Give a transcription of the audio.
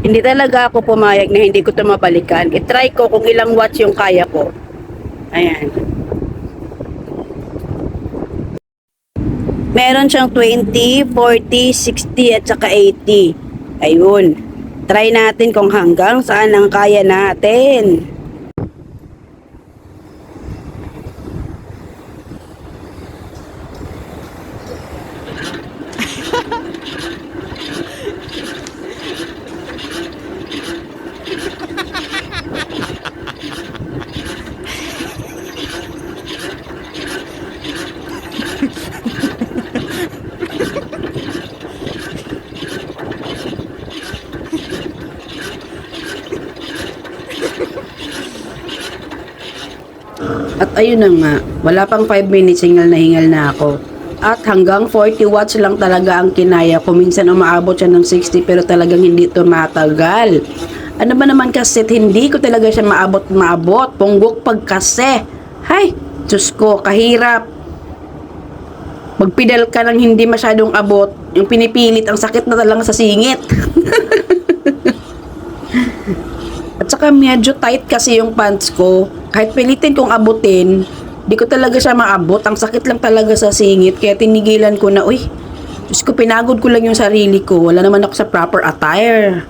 Hindi talaga ako pumayag na hindi ko ito mabalikan. I-try ko kung ilang watts yung kaya ko. Ayan. Meron siyang 20, 40, 60 at saka 80. Ayun. Try natin kung hanggang saan ang kaya natin. At ayun na nga, wala pang 5 minutes hingal na ako. At hanggang 40 watts lang talaga ang kinaya ko. Minsan umaabot siya ng 60 pero talagang hindi ito matagal. Ano ba naman kasi, hindi ko talaga siya maabot. Punggok pagkase. Hay, Diyos ko, kahirap. Magpedal ka ng hindi masyadong abot. Yung pinipilit, ang sakit na talaga sa singit. At saka medyo tight kasi yung pants ko. Kahit pilitin kong abutin, di ko talaga siya maabot. Ang sakit lang talaga sa singit. Kaya tinigilan ko na, uy, Diyos ko, pinagod ko lang yung sarili ko. Wala naman ako sa proper attire.